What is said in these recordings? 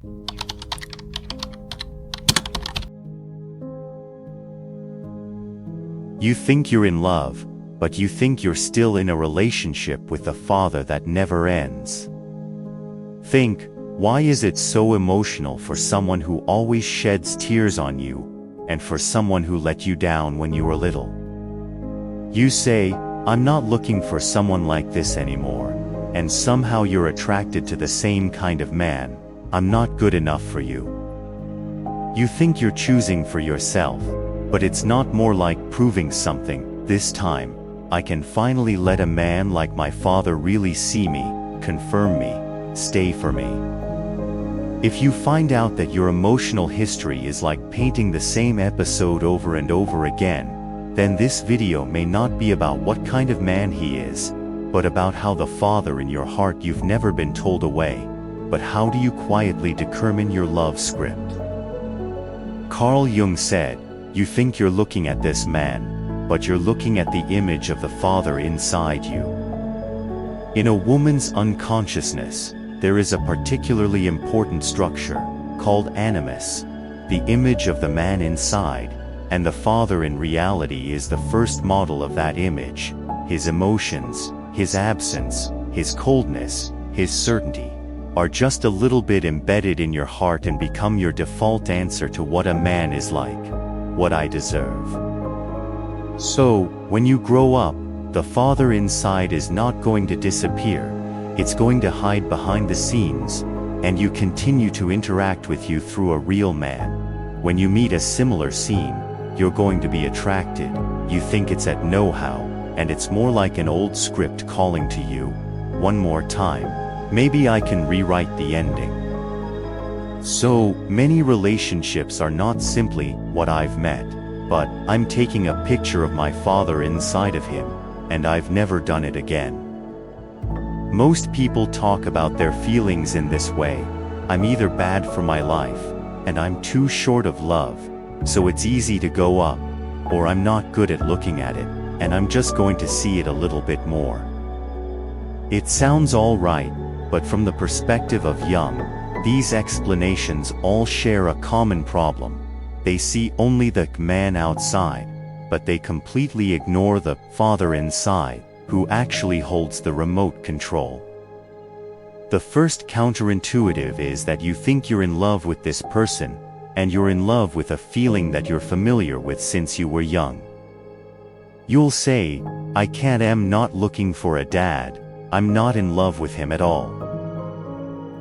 You think you're in love, but you think you're still in a relationship with a father that never ends. Think, why is it so emotional for someone who always sheds tears on you, and for someone who let you down when you were little? You say, I'm not looking for someone like this anymore, and somehow you're attracted to the same kind of man. I'm not good enough for you. You think you're choosing for yourself, but it's not more like proving something. This time, I can finally let a man like my father really see me, confirm me, stay for me. If you find out that your emotional history is like painting the same episode over and over again, then this video may not be about what kind of man he is, but about how the father in your heart you've never been told away. But how do you quietly determine your love script? Carl Jung said, you think you're looking at this man, but you're looking at the image of the father inside you. In a woman's unconsciousness, there is a particularly important structure, called Animus, the image of the man inside, and the father in reality is the first model of that image. His emotions, his absence, his coldness, his certainty, are just a little bit embedded in your heart and become your default answer to what a man is like. What I deserve. So, when you grow up, the father inside is not going to disappear, it's going to hide behind the scenes, and you continue to interact with you through a real man. When you meet a similar scene, you're going to be attracted, you think it's at know-how, and it's more like an old script calling to you. One more time, maybe I can rewrite the ending. So, many relationships are not simply what I've met, but I'm taking a picture of my father inside of him, and I've never done it again. Most people talk about their feelings in this way. I'm either bad for my life, and I'm too short of love, so it's easy to go up, or I'm not good at looking at it, and I'm just going to see it a little bit more. It sounds all right, but from the perspective of Jung, these explanations all share a common problem. They see only the man outside, but they completely ignore the father inside, who actually holds the remote control. The first counterintuitive is that you think you're in love with this person, and you're in love with a feeling that you're familiar with since you were young. You'll say, I'm not looking for a dad, I'm not in love with him at all.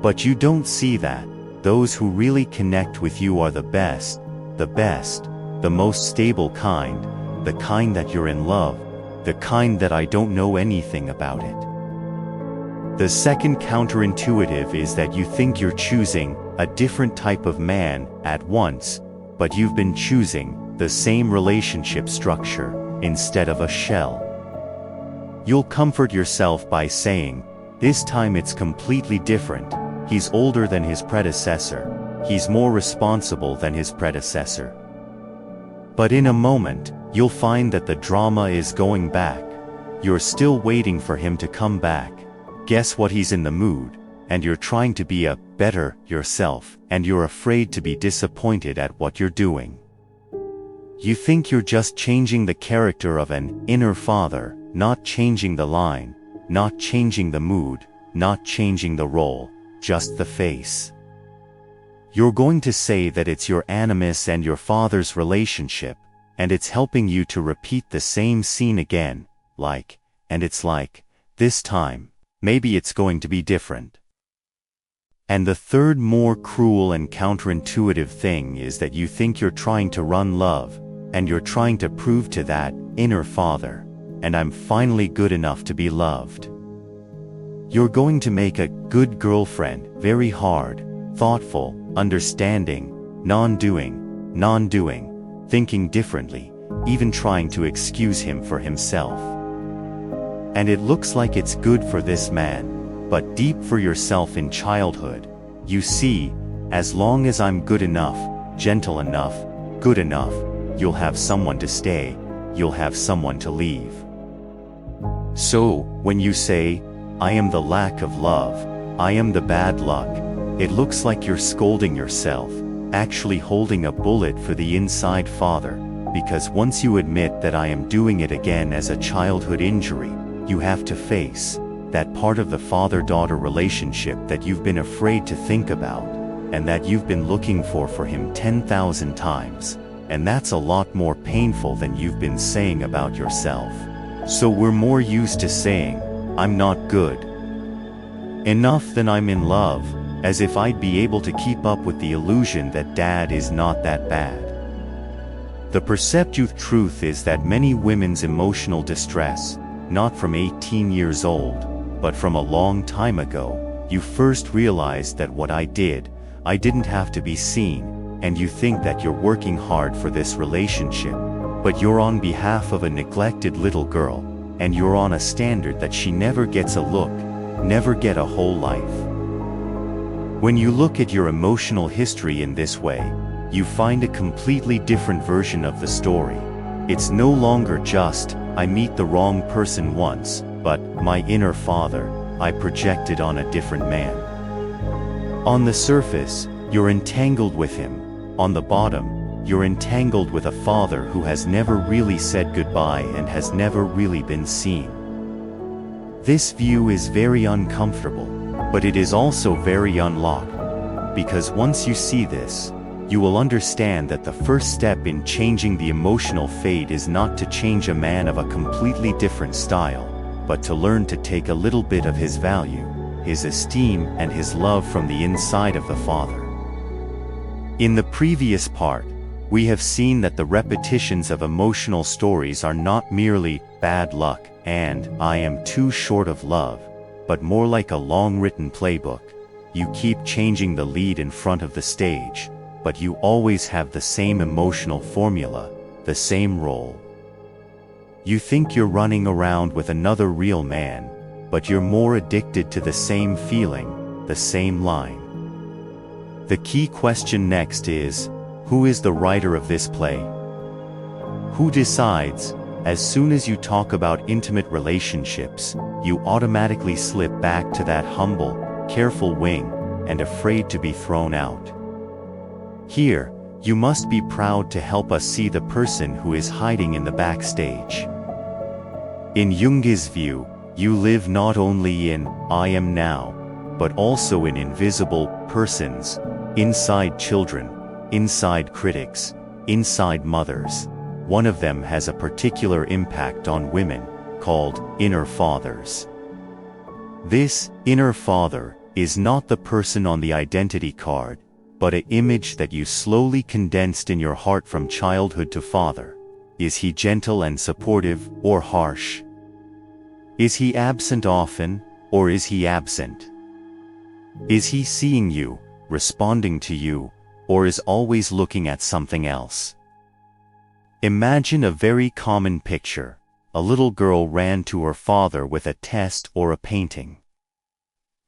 But you don't see that. Those who really connect with you are the best, the most stable kind, the kind that you're in love, the kind that I don't know anything about it. The second counterintuitive is that you think you're choosing a different type of man at once, but you've been choosing the same relationship structure instead of a shell. You'll comfort yourself by saying, this time it's completely different. He's older than his predecessor. He's more responsible than his predecessor. But in a moment, you'll find that the drama is going back. You're still waiting for him to come back. Guess what, he's in the mood, and you're trying to be a better yourself, and you're afraid to be disappointed at what you're doing. You think you're just changing the character of an inner father, not changing the line, not changing the mood, not changing the role. Just the face. You're going to say that it's your animus and your father's relationship, and it's helping you to repeat the same scene again, and it's like, this time, maybe it's going to be different. And the third more cruel and counterintuitive thing is that you think you're trying to run love, and you're trying to prove to that inner father, and I'm finally good enough to be loved. You're going to make a good girlfriend, very hard, thoughtful, understanding, non-doing, thinking differently, even trying to excuse him for himself. And it looks like it's good for this man, but deep for yourself in childhood, you see, as long as I'm good enough, gentle enough, good enough, you'll have someone to stay, you'll have someone to leave. So, when you say, I am the lack of love, I am the bad luck, It looks like you're scolding yourself, actually holding a bullet for the inside father, because once you admit that I am doing it again as a childhood injury, you have to face that part of the father-daughter relationship that you've been afraid to think about, and that you've been looking for him 10,000 times, and that's a lot more painful than you've been saying about yourself. So we're more used to saying, I'm not good enough than I'm in love, as if I'd be able to keep up with the illusion that dad is not that bad. The perceptive truth is that many women's emotional distress, not from 18 years old, but from a long time ago, you first realized that what I didn't have to be seen, and you think that you're working hard for this relationship, but you're on behalf of a neglected little girl, and you're on a standard that she never gets a look, never get a whole life. When you look at your emotional history in this way, you find a completely different version of the story. It's no longer just, I meet the wrong person once, but my inner father, I projected on a different man. On the surface, you're entangled with him. On the bottom, you're entangled with a father who has never really said goodbye and has never really been seen. This view is very uncomfortable, but it is also very unlocked, because once you see this, you will understand that the first step in changing the emotional fate is not to change a man of a completely different style, but to learn to take a little bit of his value, his esteem, and his love from the inside of the father. In the previous part, we have seen that the repetitions of emotional stories are not merely bad luck and I am too short of love, but more like a long-written playbook. You keep changing the lead in front of the stage, but you always have the same emotional formula, the same role. You think you're running around with another real man, but you're more addicted to the same feeling, the same line. The key question next is, who is the writer of this play? Who decides? As soon as you talk about intimate relationships, you automatically slip back to that humble, careful wing, and afraid to be thrown out. Here, you must be proud to help us see the person who is hiding in the backstage. In Jungian's view, you live not only in I am now, but also in invisible persons, inside children, inside critics, inside mothers. One of them has a particular impact on women, called inner fathers. This inner father is not the person on the identity card, but an image that you slowly condensed in your heart from childhood to father. Is he gentle and supportive, or harsh? Is he absent often, or is he absent? Is he seeing you, responding to you, or is always looking at something else? Imagine a very common picture. A little girl ran to her father with a test or a painting.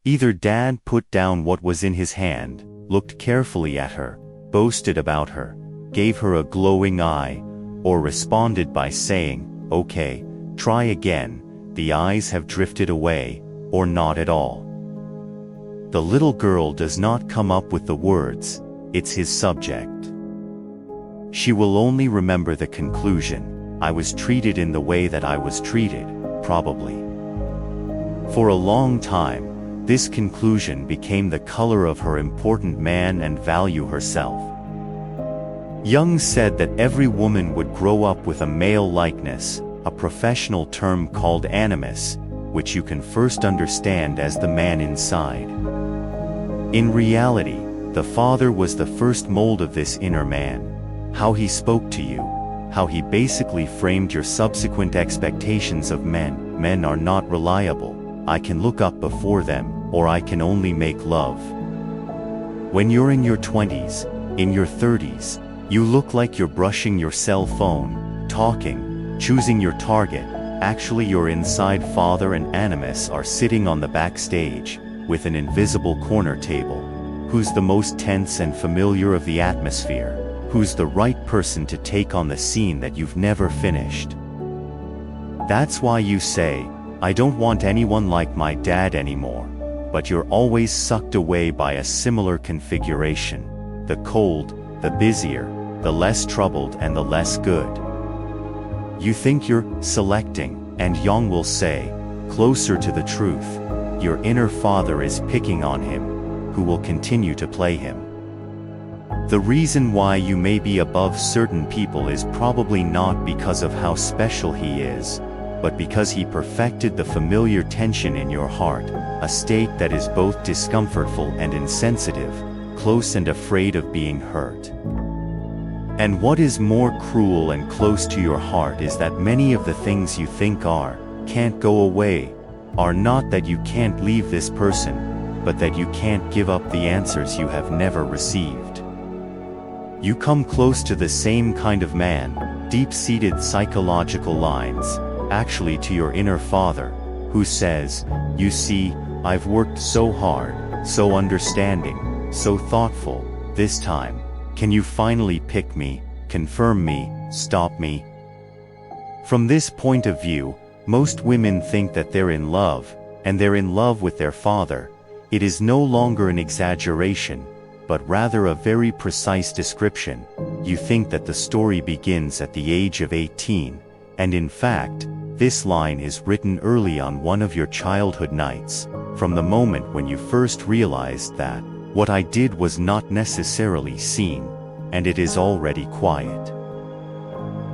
Either dad put down what was in his hand, looked carefully at her, boasted about her, gave her a glowing eye, or responded by saying, "Okay, try again," the eyes have drifted away, or not at all. The little girl does not come up with the words, it's his subject. She will only remember the conclusion, I was treated in the way that I was treated, probably. For a long time, this conclusion became the color of her important man and value herself. Jung said that every woman would grow up with a male likeness, a professional term called animus, which you can first understand as the man inside. In reality, the father was the first mold of this inner man. How he spoke to you, how he basically framed your subsequent expectations of men. Men are not reliable. I can look up before them, or I can only make love. When you're in your 20s, in your 30s, you look like you're brushing your cell phone, talking, choosing your target. Actually, your inside father and animus are sitting on the backstage, with an invisible corner table. Who's the most tense and familiar of the atmosphere? Who's the right person to take on the scene that you've never finished? That's why you say, I don't want anyone like my dad anymore. but you're always sucked away by a similar configuration. The cold, the busier, the less troubled and the less good. You think you're selecting, and Jung will say, closer to the truth, your inner father is picking on him, who will continue to play him. The reason why you may be above certain people is probably not because of how special he is, but because he perfected the familiar tension in your heart, a state that is both discomfortful and insensitive, close and afraid of being hurt. And what is more cruel and close to your heart is that many of the things you think can't go away, are not that you can't leave this person, but that you can't give up the answers you have never received. You come close to the same kind of man, deep-seated psychological lines, actually to your inner father, who says, you see, I've worked so hard, so understanding, so thoughtful, this time, can you finally pick me, confirm me, stop me? From this point of view, most women think that they're in love, and they're in love with their father. It is no longer an exaggeration, but rather a very precise description. You think that the story begins at the age of 18, and in fact, this line is written early on one of your childhood nights, from the moment when you first realized that what I did was not necessarily seen, and it is already quiet.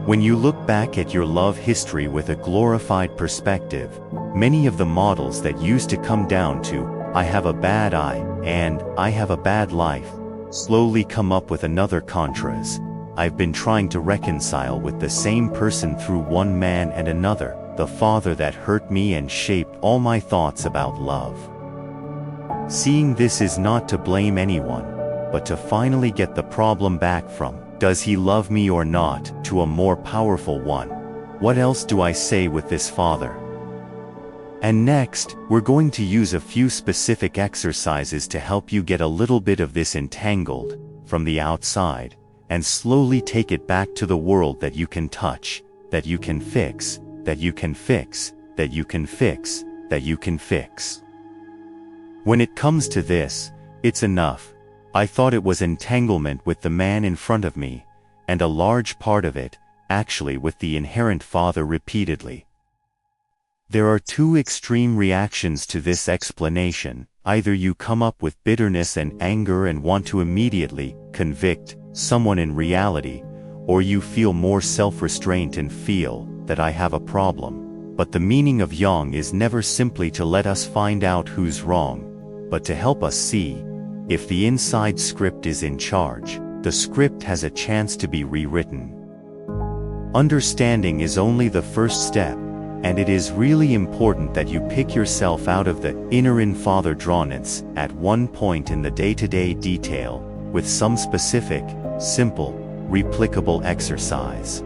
When you look back at your love history with a glorified perspective, many of the models that used to come down to, I have a bad eye, and I have a bad life, slowly come up with another contras. I've been trying to reconcile with the same person through one man and another, the father that hurt me and shaped all my thoughts about love. Seeing this is not to blame anyone, but to finally get the problem back from, does he love me or not, to a more powerful one. What else do I say with this father? And next, we're going to use a few specific exercises to help you get a little bit of this entangled, from the outside, and slowly take it back to the world that you can touch, that you can fix, that you can fix, that you can fix, that you can fix. When it comes to this, it's enough. I thought it was entanglement with the man in front of me, and a large part of it, actually with the inherent father repeatedly. There are two extreme reactions to this explanation. Either you come up with bitterness and anger and want to immediately convict someone in reality, or you feel more self-restraint and feel that I have a problem. But the meaning of Jung is never simply to let us find out who's wrong, but to help us see, if the inside script is in charge, the script has a chance to be rewritten. Understanding is only the first step, and it is really important that you pick yourself out of the inner in-father drawnness at one point in the day-to-day detail, with some specific, simple, replicable exercise.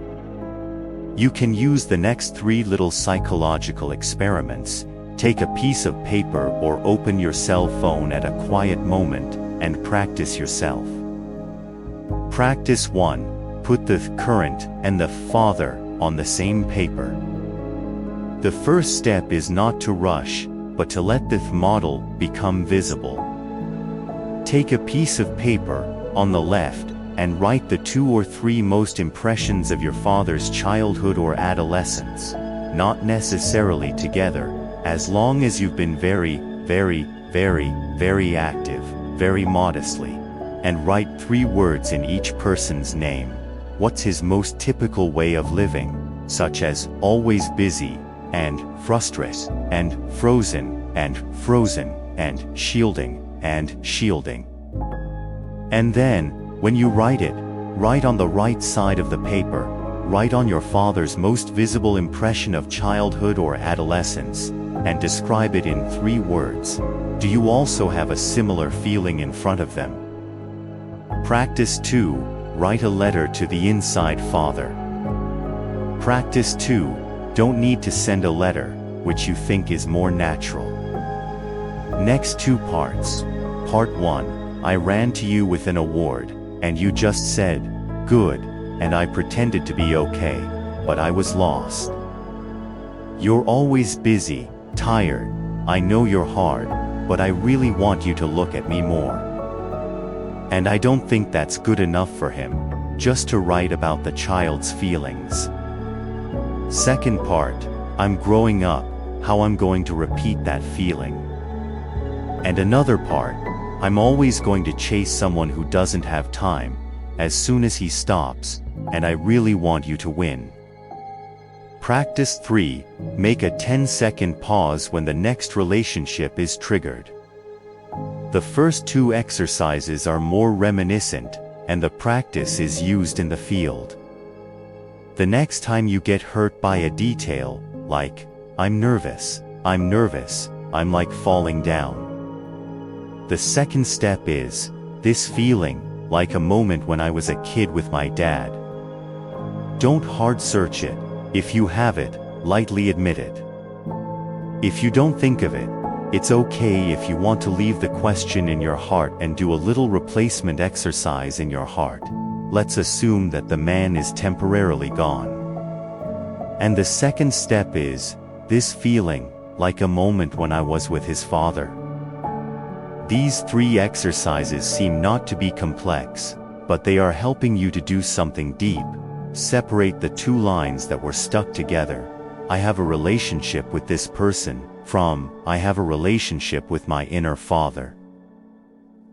You can use the next 3 little psychological experiments. Take a piece of paper or open your cell phone at a quiet moment and practice yourself. Practice 1. Put the current and the father on the same paper. The first step is not to rush, but to let the model become visible. Take a piece of paper on the left and write the 2 or 3 most impressions of your father's childhood or adolescence, not necessarily together, as long as you've been very, very, very, very active, very modestly, and write 3 words in each person's name. What's his most typical way of living, such as always busy, and frustrated, and frozen, and frozen, and shielding, and shielding. And then, when you write it, write on the right side of the paper, write on your father's most visible impression of childhood or adolescence, and describe it in 3 words. Do you also have a similar feeling in front of them? Practice 2. Write a letter to the inside father. Practice 2. Don't need to send a letter, which you think is more natural. Next 2 parts. Part 1. I ran to you with an award, and you just said, good, and I pretended to be okay, but I was lost. You're always busy, tired, I know you're hard, but I really want you to look at me more. And I don't think that's good enough for him, just to write about the child's feelings. Second part, I'm growing up, how I'm going to repeat that feeling. And another part, I'm always going to chase someone who doesn't have time, as soon as he stops, and I really want you to win. Practice 3, make a 10-second pause when the next relationship is triggered. The first 2 exercises are more reminiscent, and the practice is used in the field. The next time you get hurt by a detail, like, I'm nervous, I'm like falling down. The second step is, this feeling, like a moment when I was a kid with my dad. Don't hard search it. If you have it, lightly admit it. If you don't think of it, it's okay if you want to leave the question in your heart and do a little replacement exercise in your heart. Let's assume that the man is temporarily gone. And the second step is, this feeling, like a moment when I was with his father. These 3 exercises seem not to be complex, but they are helping you to do something deep. Separate the 2 lines that were stuck together. I have a relationship with this person, from, I have a relationship with my inner father.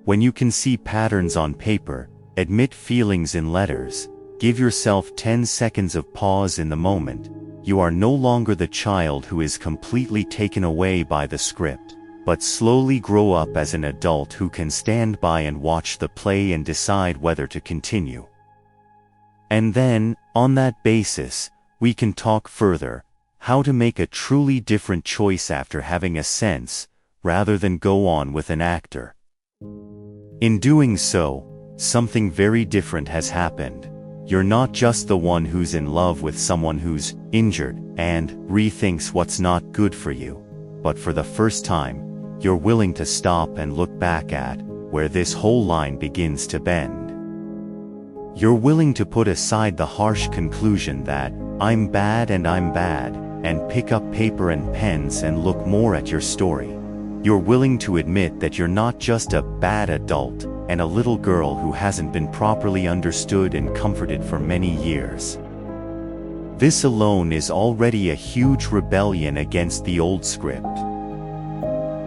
When you can see patterns on paper, admit feelings in letters, give yourself 10 seconds of pause in the moment, you are no longer the child who is completely taken away by the script, but slowly grow up as an adult who can stand by and watch the play and decide whether to continue. And then, on that basis, we can talk further, how to make a truly different choice after having a sense, rather than go on with an actor. In doing so, something very different has happened. You're not just the one who's in love with someone who's injured and rethinks what's not good for you, but for the first time, you're willing to stop and look back at where this whole line begins to bend. You're willing to put aside the harsh conclusion that, I'm bad, and pick up paper and pens and look more at your story. You're willing to admit that you're not just a bad adult and a little girl who hasn't been properly understood and comforted for many years. This alone is already a huge rebellion against the old script.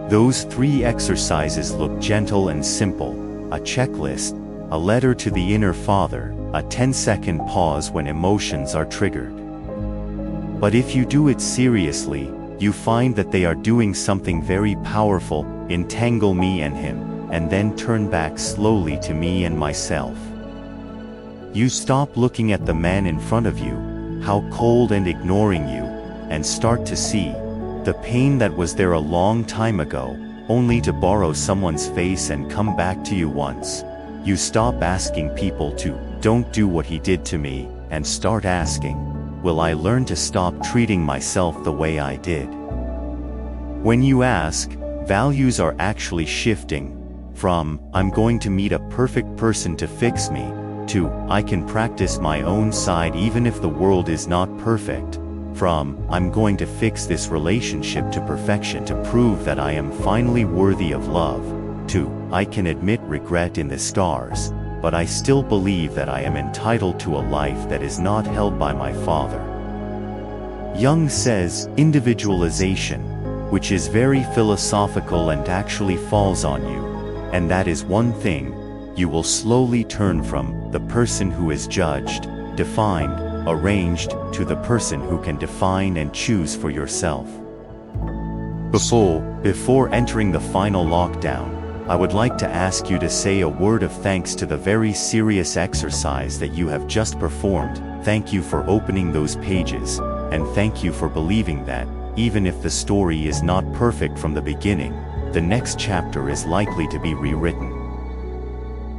Those 3 exercises look gentle and simple, a checklist, a letter to the inner father, a 10-second pause when emotions are triggered. But if you do it seriously, you find that they are doing something very powerful, entangle me and him, and then turn back slowly to me and myself. You stop looking at the man in front of you, how cold and ignoring you, and start to see the pain that was there a long time ago, only to borrow someone's face and come back to you once. You stop asking people to, don't do what he did to me, and start asking, will I learn to stop treating myself the way I did? When you ask, values are actually shifting, from, I'm going to meet a perfect person to fix me, to, I can practice my own side even if the world is not perfect, from, I'm going to fix this relationship to perfection to prove that I am finally worthy of love, to, I can admit regret in the scars, but I still believe that I am entitled to a life that is not held by my father. Jung says, individualization, which is very philosophical and actually falls on you, and that is one thing, you will slowly turn from the person who is judged, defined, arranged, to the person who can define and choose for yourself. Before entering the final lockdown, I would like to ask you to say a word of thanks to the very serious exercise that you have just performed. Thank you for opening those pages, and thank you for believing that, even if the story is not perfect from the beginning, the next chapter is likely to be rewritten.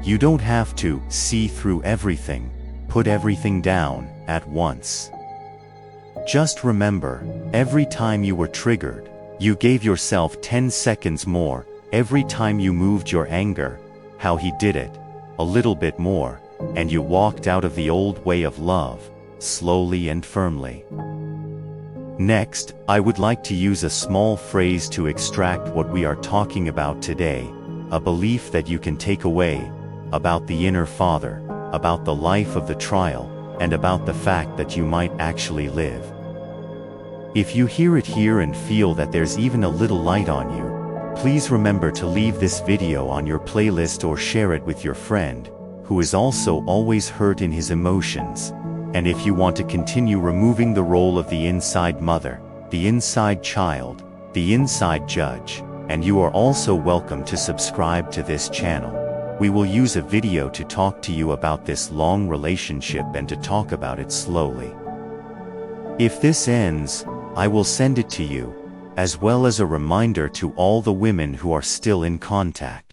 You don't have to see through everything, put everything down at once. Just remember, every time you were triggered, you gave yourself 10 seconds more. Every time you moved your anger, how he did it, a little bit more, and you walked out of the old way of love, slowly and firmly. Next, I would like to use a small phrase to extract what we are talking about today, a belief that you can take away, about the inner father, about the life of the trial, and about the fact that you might actually live. If you hear it here and feel that there's even a little light on you, please remember to leave this video on your playlist or share it with your friend, who is also always hurt in his emotions. And if you want to continue removing the role of the inside mother, the inside child, the inside judge, and you are also welcome to subscribe to this channel. We will use a video to talk to you about this long relationship and to talk about it slowly. If this ends, I will send it to you, as well as a reminder to all the women who are still in contact.